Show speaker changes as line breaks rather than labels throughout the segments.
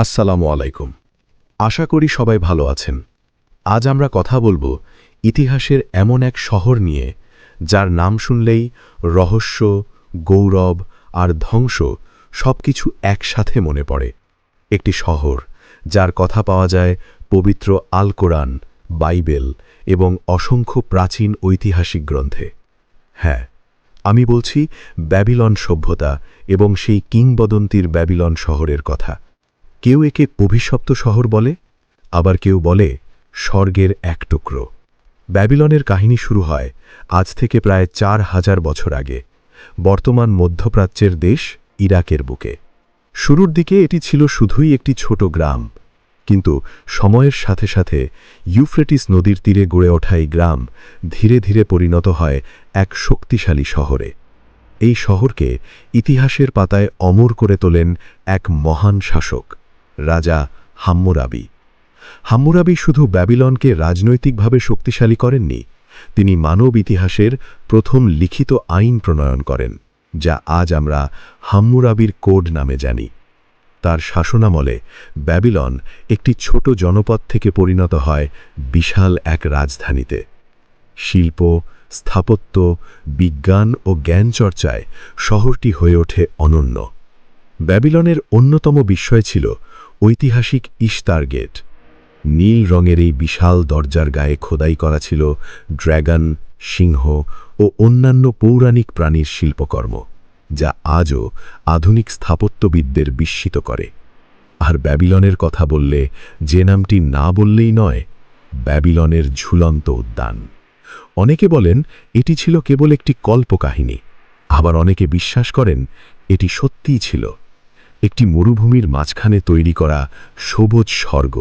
আসসালামু আলাইকুম। আশা করি সবাই ভালো আছেন। আজ আমরা কথা বলবো ইতিহাসের এমন এক শহর নিয়ে, যার নাম শুনলেই রহস্য, গৌরব আর ধ্বংস সবকিছু একসাথে মনে পড়ে। একটি শহর যার কথা পাওয়া যায় পবিত্র আল কোরআন, বাইবেল এবং অসংখ্য প্রাচীন ঐতিহাসিক গ্রন্থে। হ্যাঁ, আমি বলছি ব্যাবিলন সভ্যতা এবং সেই কিংবদন্তির ব্যাবিলন শহরের কথা। কেউ একে অভিশপ্ত শহর বলে, আবার কেউ বলে স্বর্গের এক টুকরো। ব্যাবিলনের কাহিনী শুরু হয় আজ থেকে প্রায় ৪,০০০ বছর আগে, বর্তমান মধ্যপ্রাচ্যের দেশ ইরাকের বুকে। শুরুর দিকে এটি ছিল শুধুই একটি ছোট গ্রাম, কিন্তু সময়ের সাথে সাথে ইউফ্রেটিস নদীর তীরে গড়ে ওঠা এই গ্রাম ধীরে ধীরে পরিণত হয় এক শক্তিশালী শহরে। এই শহরকে ইতিহাসের পাতায় অমর করে তোলেন এক মহান শাসক, রাজা হাম্মুরাবি। হাম্মুরাবি শুধু ব্যাবিলনকে রাজনৈতিকভাবে শক্তিশালী করেননি, তিনি মানব ইতিহাসের প্রথম লিখিত আইন প্রণয়ন করেন, যা আজ আমরা হাম্মুরাবির কোড নামে জানি। তার শাসনামলে ব্যাবিলন একটি ছোট জনপদ থেকে পরিণত হয় বিশাল এক রাজধানীতে। শিল্প, স্থাপত্য, বিজ্ঞান ও জ্ঞানচর্চায় শহরটি হয়ে ওঠে অনন্য। ব্যাবিলনের অন্যতম বিস্ময় ছিল ঐতিহাসিক ইশতার গেট। নীল রঙের এই বিশাল দরজার গায়ে খোদাই করা ছিল ড্র্যাগন, সিংহ ও অন্যান্য পৌরাণিক প্রাণীর শিল্পকর্ম, যা আজও আধুনিক স্থাপত্যবিদদের বিস্মিত করে। আর ব্যাবিলনের কথা বললে যে নামটি না বললেই নয়, ব্যাবিলনের ঝুলন্ত উদ্যান। অনেকে বলেন এটি ছিল কেবল একটি কল্পকাহিনী, আবার অনেকে বিশ্বাস করেন এটি সত্যিই ছিল একটি মরুভূমির মাঝখানে তৈরি করা সবুজ স্বর্গ,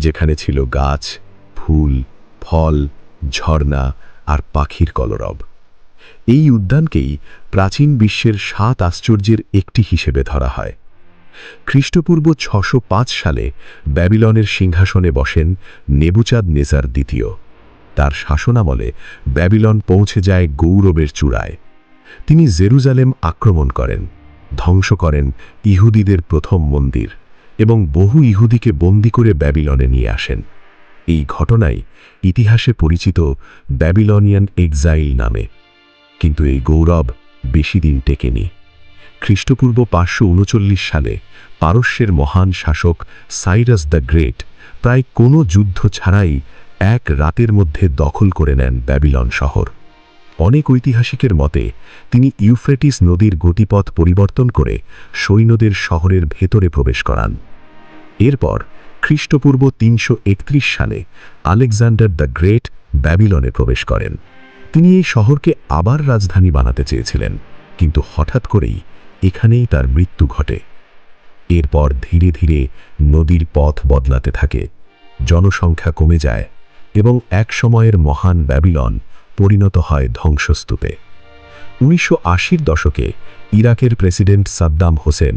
যেখানে ছিল গাছ, ফুল, ফল, ঝর্ণা আর পাখির কলরব। এই উদ্যানকেই প্রাচীন বিশ্বের ৭ আশ্চর্যের একটি হিসেবে ধরা হয়। খ্রিস্টপূর্ব ৬০৫ সালে ব্যাবিলনের সিংহাসনে বসেন নেবুচাঁদ-নেজার দ্বিতীয়। তার শাসনামলে ব্যাবিলন পৌঁছে যায় গৌরবের চূড়ায়। তিনি জেরুজালেম আক্রমণ করেন, ধ্বংস করেন ইহুদিদের প্রথম মন্দির এবং বহু ইহুদিকে বন্দী করে ব্যাবিলনে নিয়ে আসেন। এই ঘটনাই ইতিহাসে পরিচিত ব্যাবিলনিয়ান এক্সাইল নামে। কিন্তু এই গৌরব বেশি দিন টেকেনি। খ্রিস্টপূর্ব ৫৩৯ সালে পারস্যের মহান শাসক সাইরাস দ্য গ্রেট প্রায় কোনো যুদ্ধ ছাড়াই এক রাতের মধ্যে দখল করে নেন ব্যাবিলন শহর। অনেক ঐতিহাসিকের মতে তিনি ইউফ্রেটিস নদীর গতিপথ পরিবর্তন করে সৈন্যদের শহরের ভেতরে প্রবেশ করান। এরপর খ্রিস্টপূর্ব ৩৩১ সালে আলেকজান্ডার দ্য গ্রেট ব্যাবিলনে প্রবেশ করেন। তিনি এই শহরকে আবার রাজধানী বানাতে চেয়েছিলেন, কিন্তু হঠাৎ করেই এখানেই তার মৃত্যু ঘটে। এরপর ধীরে ধীরে নদীর পথ বদলাতে থাকে, জনসংখ্যা কমে যায় এবং এক সময়ের মহান ব্যাবিলন পরিণত হয় ধ্বংসস্তূপে। ১৯৮০-র দশকে ইরাকের প্রেসিডেন্ট সাদ্দাম হোসেন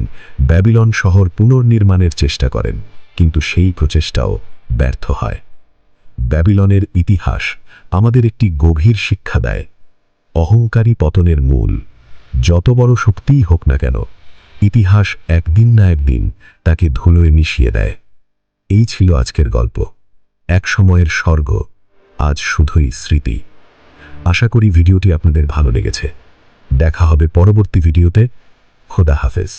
ব্যাবিলন শহর পুনর্নির্মাণের চেষ্টা করেন, কিন্তু সেই প্রচেষ্টাও ব্যর্থ হয়। ব্যাবিলনের ইতিহাস আমাদের একটি গভীর শিক্ষা দেয়: অহংকারী পতনের মূল। যত বড় শক্তিই হোক না কেন, ইতিহাস একদিন না একদিন তাকে ধুলোয় মিশিয়ে দেয়। এই ছিল আজকের গল্প, এক সময়ের স্বর্গ, আজ শুধুই স্মৃতি। আশা করি ভিডিওটি আপনাদের ভালো লেগেছে। দেখা হবে পরবর্তী ভিডিওতে। খোদা হাফেজ।